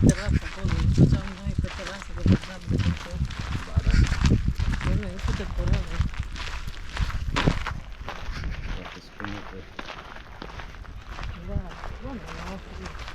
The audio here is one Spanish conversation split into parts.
terrazza, poi facciamo noi per terrazza che facciamo per tempo. Quello è tutto temporale. Guarda, secondo te. Guarda la nostra.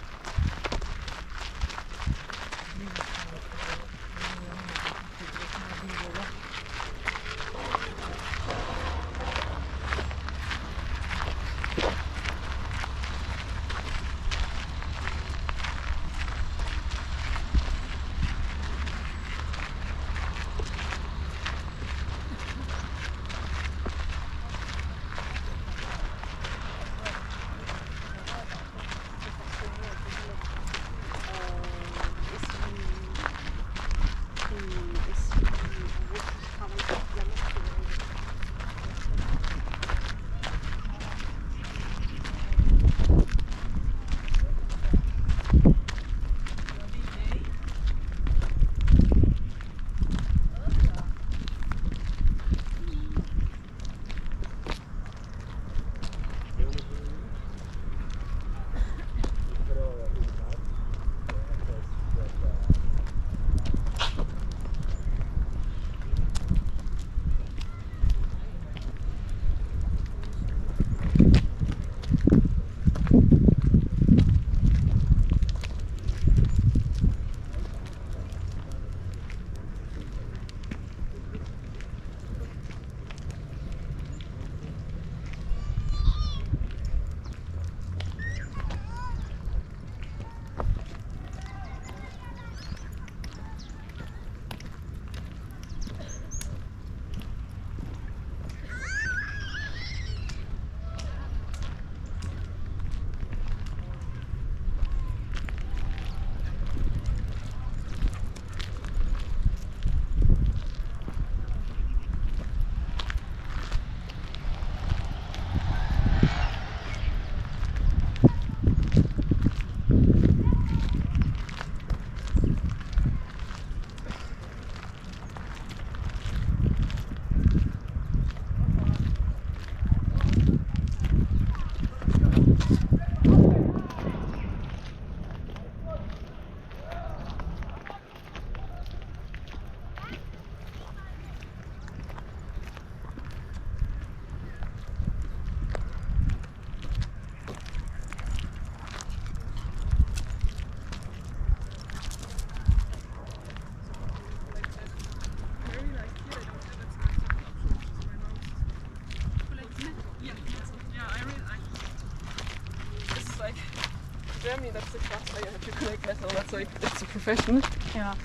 Germany, that's the class where you have to collect metal. That's like, it's a profession. Ja.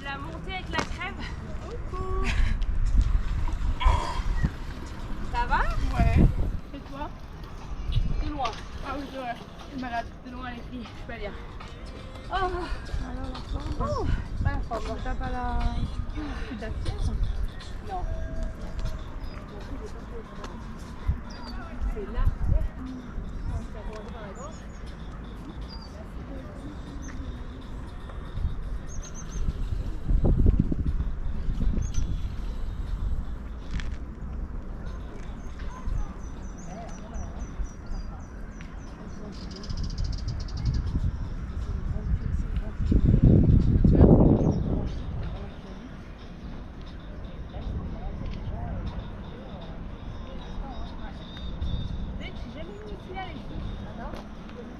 La montée avec la crème. Ça va? Ouais. Et toi? De loin. Ah oui, c'est vrai. Je suis malade. De loin, les filles. Je peux pas lire. Oh. Alors, la forme. Oh. Pas la forme. T'as pas la... la fièvre? Non. C'est là.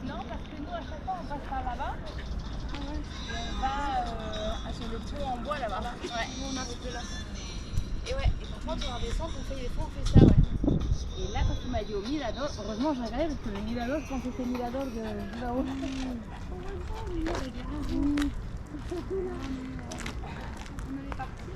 Non, parce que nous, à chaque fois, on passe par là-bas. Et on va sur le pont en bois là-bas. Ouais. Nous, on arrive de là. Et ouais, et par contre, on redescend, on fait les fonds, on fait ça, ouais. Et là, quand tu m'as dit au Mirador, heureusement, j'ai regardé parce que le Mirador, je pensais que c'était le Mirador de là-haut. On est parti.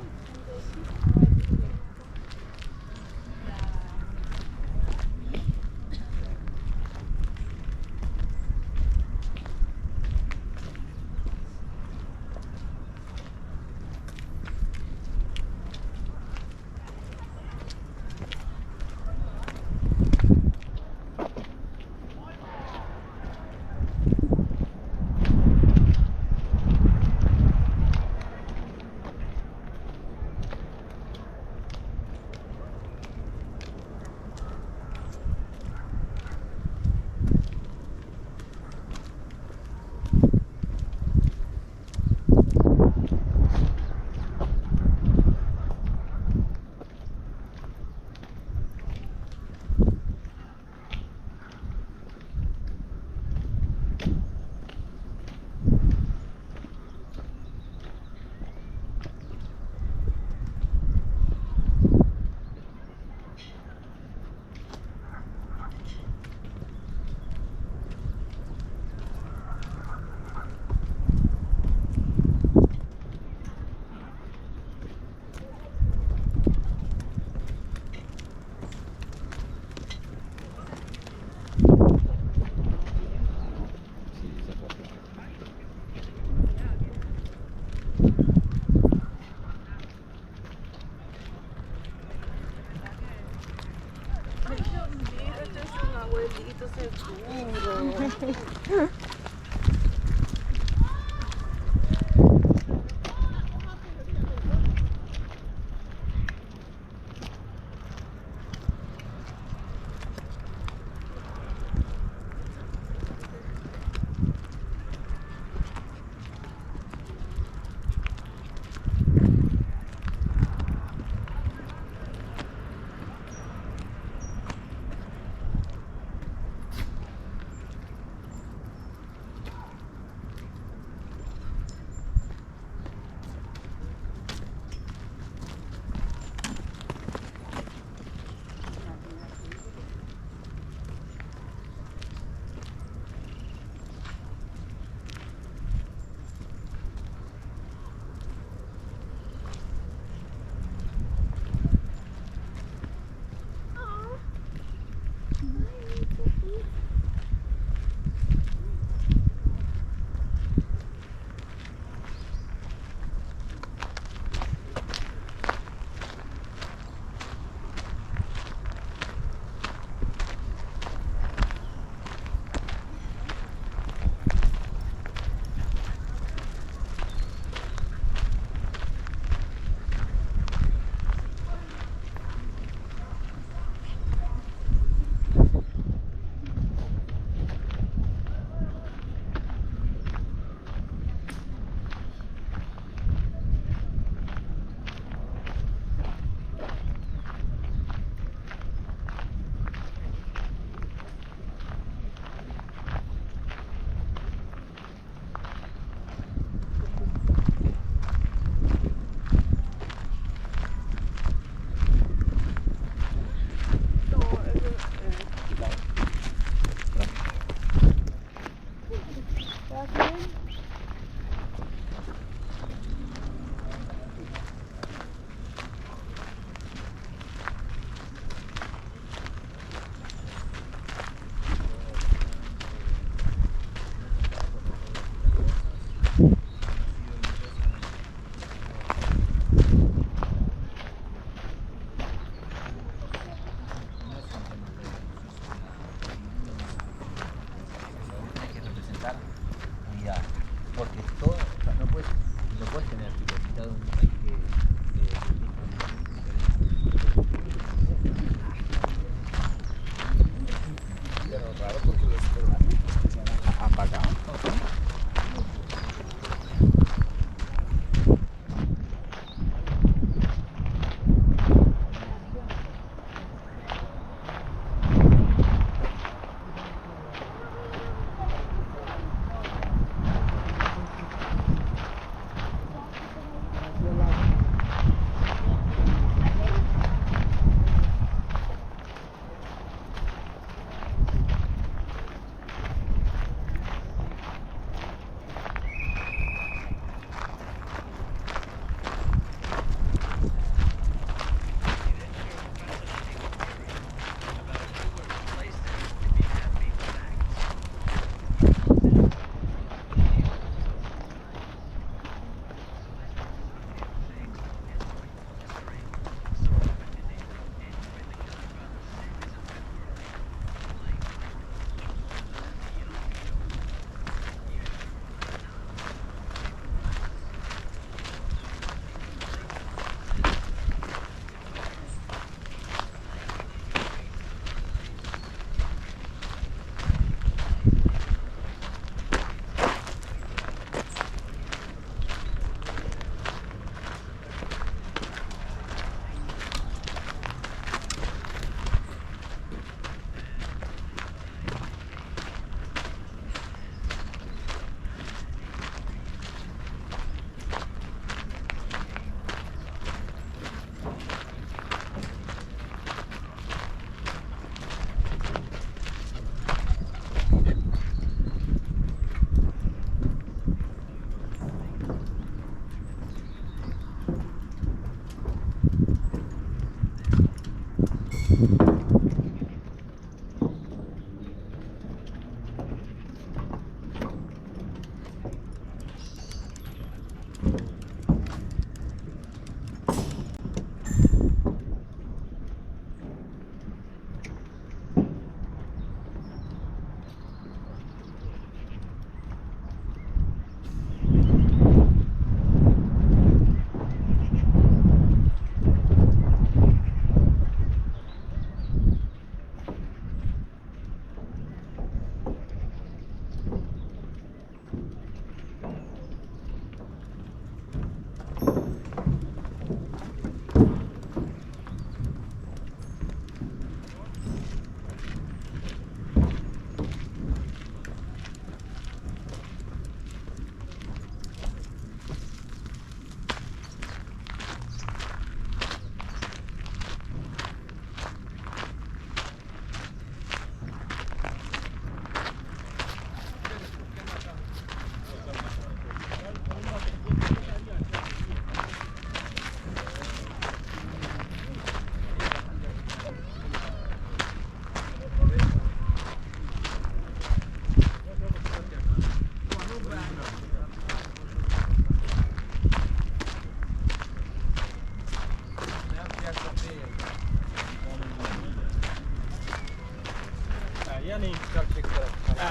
oscuro.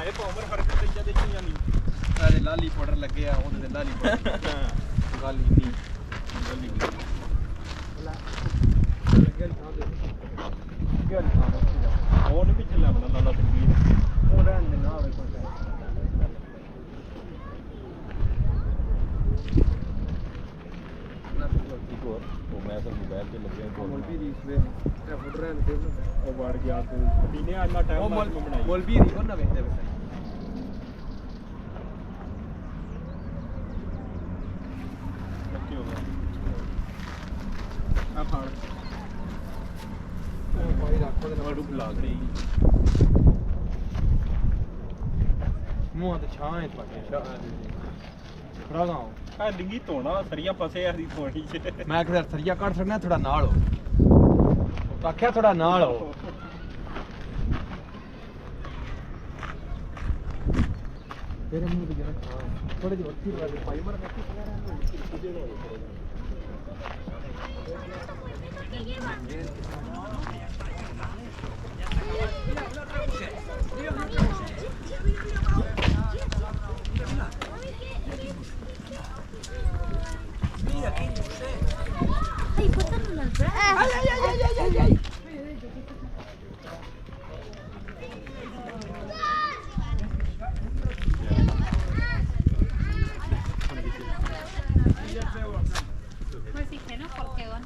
ਇਹ ਪਾਵਰ ਫਰਕ ਤੇ ਜਦ ਦੇਖੀਆਂ ਨਹੀਂ ਅਰੇ ਲਾਲੀ ਪਾਊਡਰ ਲੱਗਿਆ ਉਹਦੇ ਤੇ ਲਾਲੀ ਪਾਊਡਰ ਗੱਲ ਹੀ ਨਹੀਂ ਗੱਲੀ ਉਹ ਨਹੀਂ ਪਿੱਛੇ ਲੱਗਦਾ ਲਾਲਾ ਤਕਬੀਰ ਉਹ ਰਹਿਣ ਦੇ ਨਾ ਹੋਵੇ ਕੋਈ ਉਹ ਮੈਂ ਤਾਂ ਮੋਬਾਈਲ ਤੇ ਲੱਗਿਆ ਮੌਲਵੀ ਦੀ ਸਵੇਰ ਤੇ ਫੁੱਟ ਰਹਿਣ ਦੇ ਉਹ ਵੜ ਗਿਆ ਤੂੰ ਪੀਨੇ ਇੰਨਾ ਟਾਈਮ ਉਹ ਨਾਲ ਬਣਾਈ ਮੌਲਵੀ ਦੀ ਉਹ ਨਾ ਵੇਖਦੇ ਵੇ ਕੀ ਹੋ ਗਿਆ ਆ ਫੜ ਉਹ ਭਾਈ ਰੱਖੋ ਦੇ ਨਾਲ ਡੁੱਬ ਲੱਗ ਰਹੀ ਮੂੰਹ ਤੇ ਛਾਂ ਹੈ ਤੁਹਾਡੇ ਫੜਾਗਾ ਆ ਡਿੰਗੀ ਧੋਣਾ ਸਰੀਆ ਫਸੇ ਆ ਦੀ ਥੋੜੀ ਚ ਮੈਂ ਕਿਹਾ ਸਰੀਆ ਕੱਢ ਛੱਡਣਾ ਥੋੜਾ ਨਾਲ ਹੋ ਆਖਿਆ ਥੋੜਾ ਨਾਲ ਹੋ ਤੇਰੇ ਮੂੰਹ ਤੇ ਜਰਾ ਥੋੜੇ ਜਿਹੇ ਉੱਥੇ ਲਗਾ ਦੇ ਪਾਈ ਮਰ ਰੱਖੀ Ay, cortando las brazos. Pues sí que no, porque van.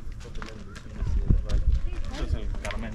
Carmen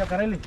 Carelli.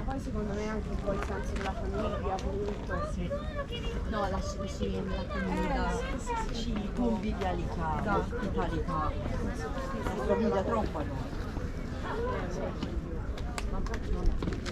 poi secondo me anche un po' il senso della famiglia, comunque. No, la comunità convivialità, l'ospitalità. Si somiglia troppo a noi. Ma infatti non è.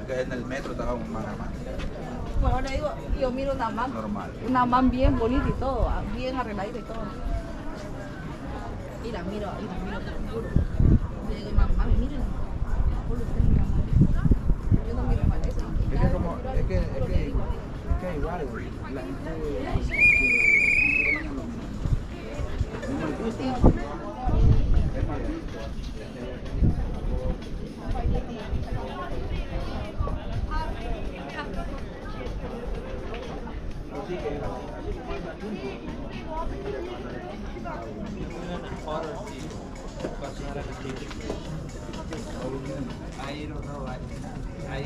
Que es en el metro estaba un man armado. Bueno, le digo, yo miro Normal. una man bien bonita y todo, bien arregladita y todo. Y la miro, te lo juro. Le digo, mami, miren. Yo no miro mal eso. Es que como, es que igual, la gente es mal visto. Es mal visto. I don't know. I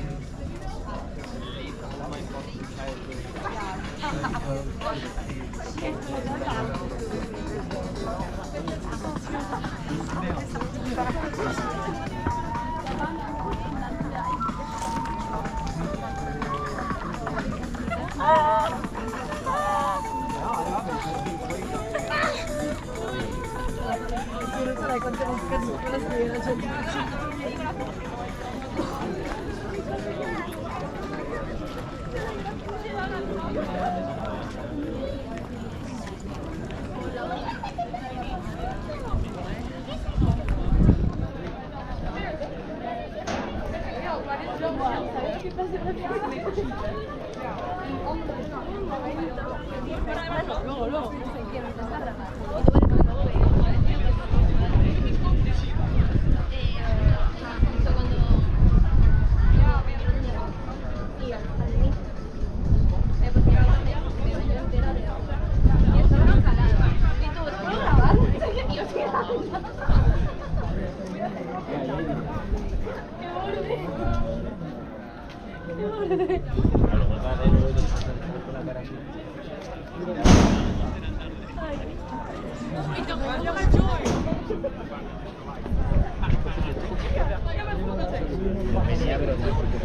venía, pero no sé por qué.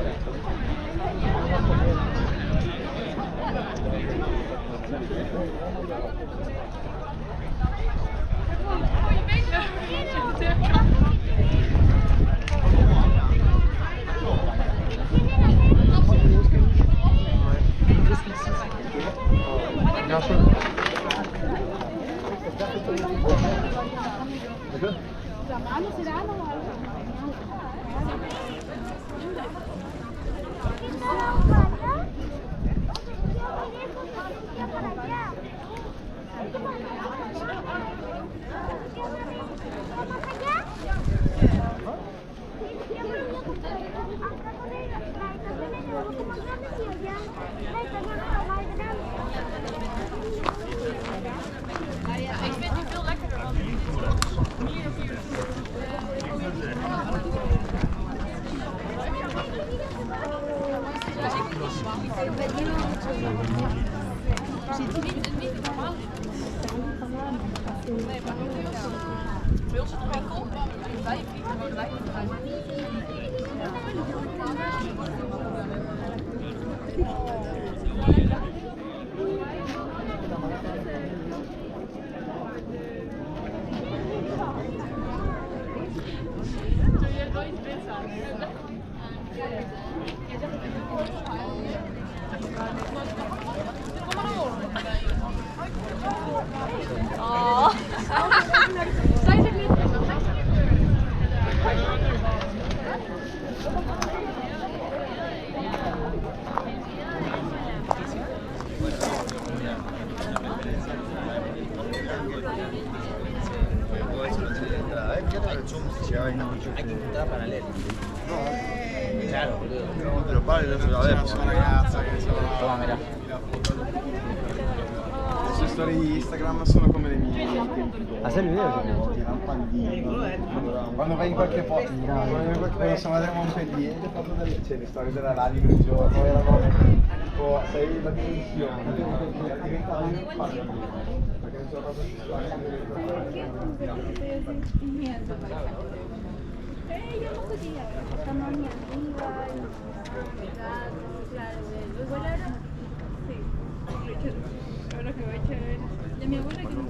Hay que encontrar paralelo. Claro, boludo. Pero vale, no se la vemos. Toma, mirá. Le sue storie di Instagram sono come le mie. Hacer video Quando vai in qualche posto, quando sono andato a Montpellier, ho fatto le storie della radio in un giorno, erano tipo, sei la dimensione, diventava un impatto. Perché non c'era proprio Yo no podía, estamos ni arriba, claro, luego la hora, sí, ahora que voy a echar, de mi abuela que no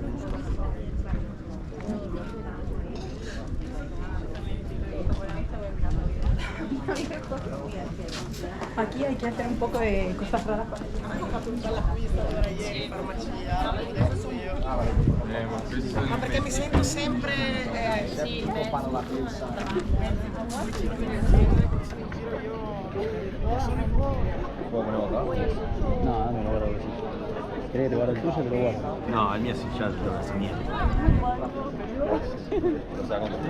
Aquí hay que hacer un poco de cosas raras para la vista de ayer, farmacia, ma perché mi sento sempre sì, fanno la pizza. No, non lo guardo così. Vedete, guarda il tuo se te lo guardo. No, il mio si c'ha il niente. Lo sa quanto ti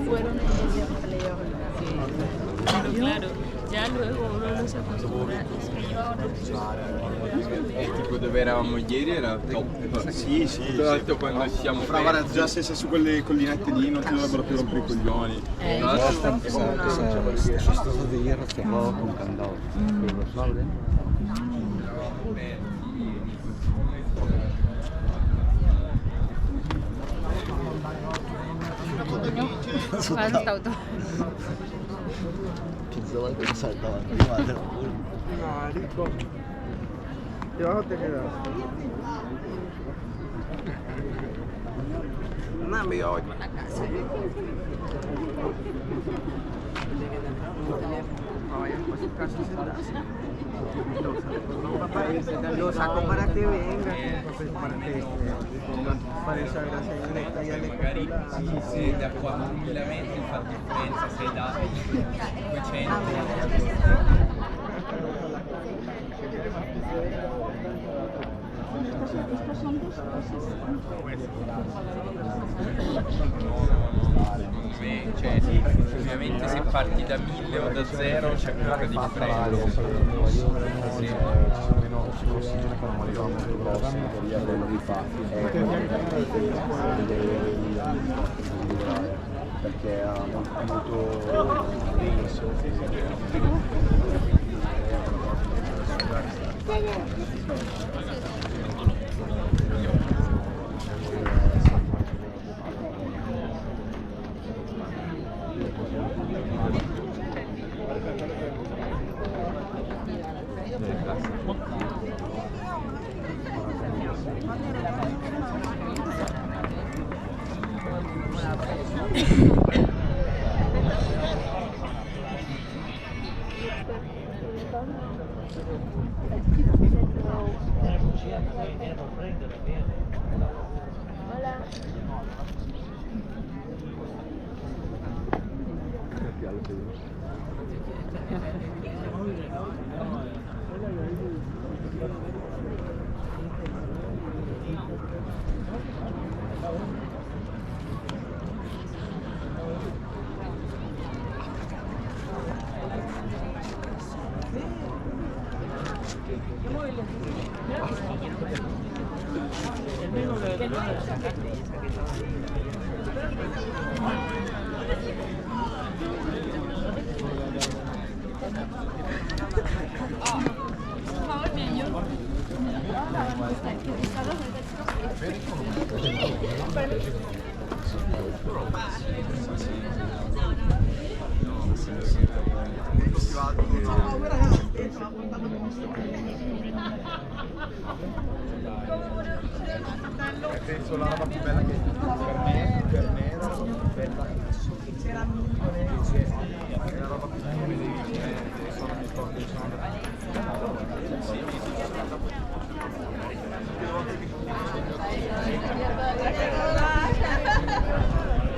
fueron Pero claro, ya luego uno no se acostumbra. tipo dove eravamo ieri era top. Sì, sì. Tra l'altro quando siamo Fra guarda, già se sei su quelle collinette lì non ti dovrebbero più rompere i coglioni. Tra l'altro Ci sono stato ieri che avevo con candado. Lo so, Guarda sta auto. Pensavo che saltava prima. no, Rico. Ti va a tenere. Non mi ho una casa. Lo saco para que venga, para que para esa gracia en el taller. Magari se da qua a 1000 metri fa differenza se da 500. Cioè, ovviamente se parti da 1000 o da 0 c'è poca differenza. Perché è molto Penso la roba più bella che per me era la roba più bella è la roba più bella sono mi sto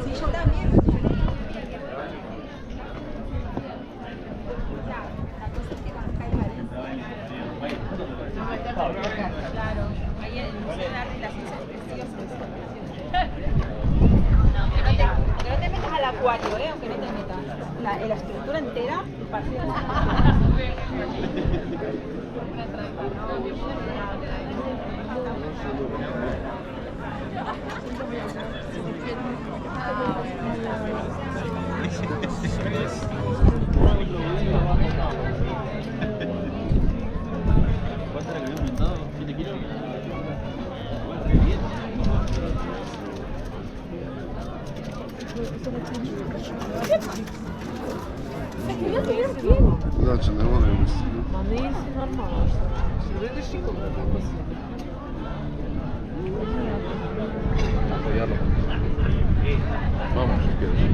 Sí, yo también. Claro, ahí el Museo de Arte y las Ciencias Preciosas. Que no te metas al acuario, aunque no te metas. La estructura entera, parte ¿Cuánto era que había aumentado? ¿7 kilos? Da, ce ne moraju mislim. Ma nisi normalno što. Si vidiš i kako si. Tako jadno. Mama što kažeš.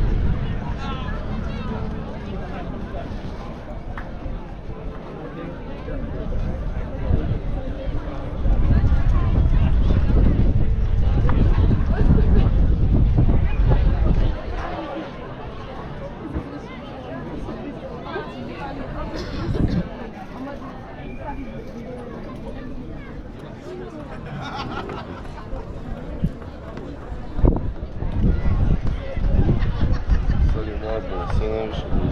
Sad je nazvan, sve najviše ljudi.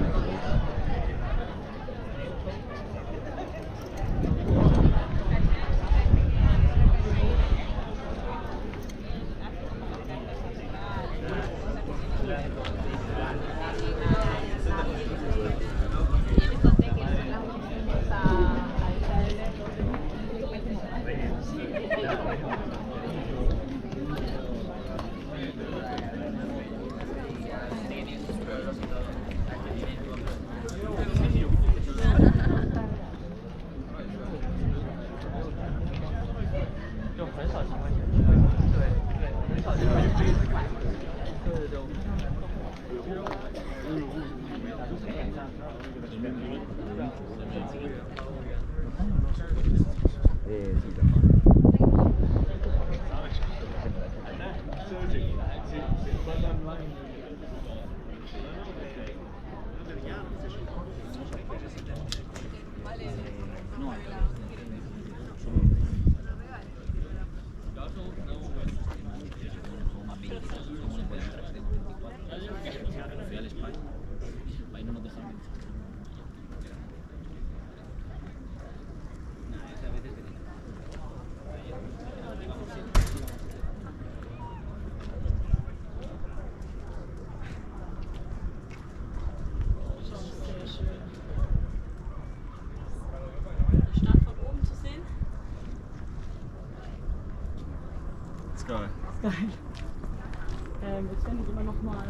Geil. Geil. Wir können immer noch mal.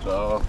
Ciao.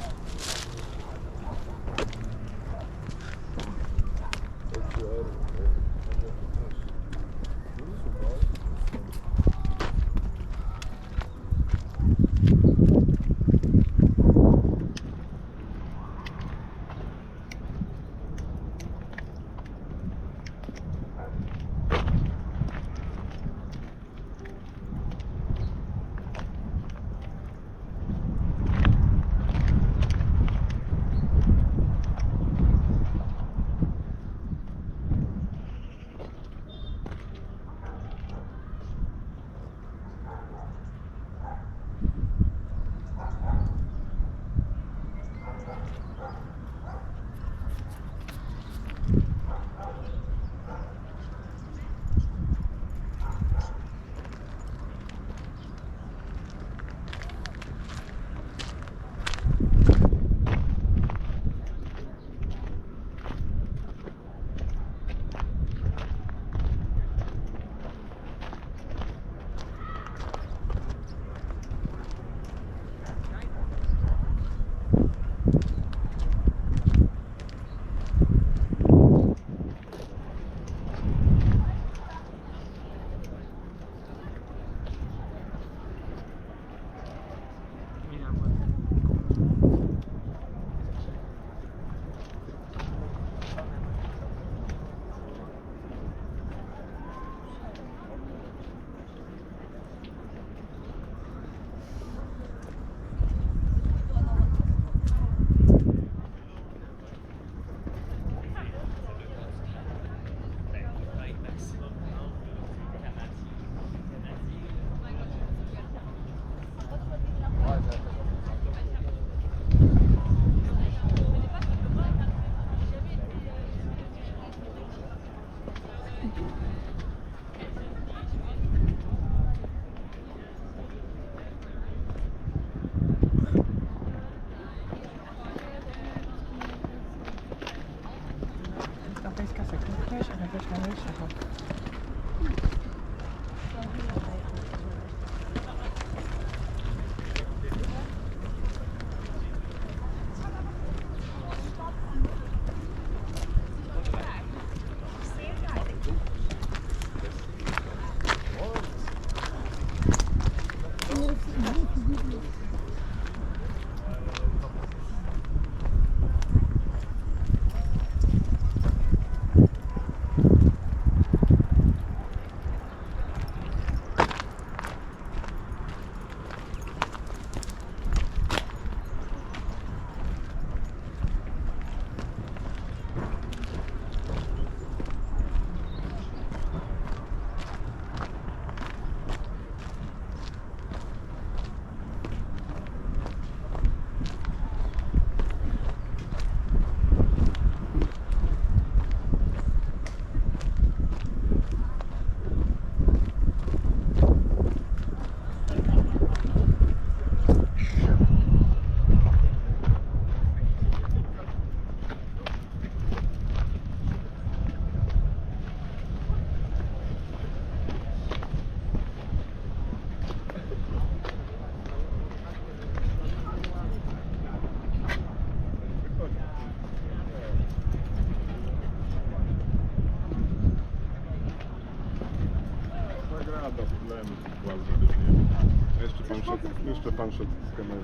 Już te pan szedł z kamerą.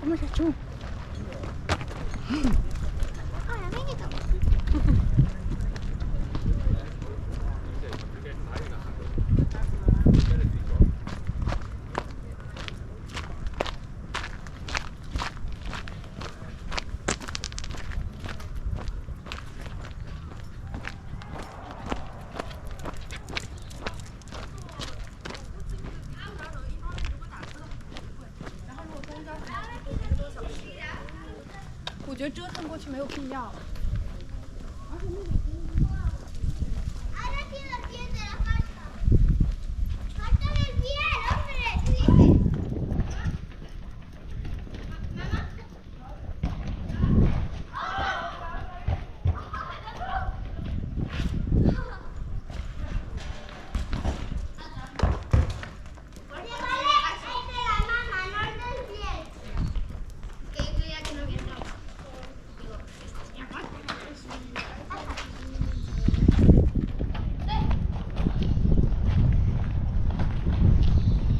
¿Cómo se echó?我觉得折腾过去没有必要。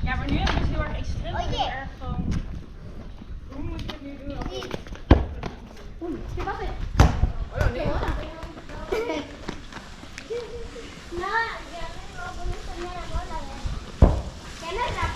Ja, maar nu hebben we het heel erg extreem. Heel erg gewoon. Hoe moet je het nu doen? ¿Qué pasa? No, yo no puedo poner la bola. ¿Qué no es la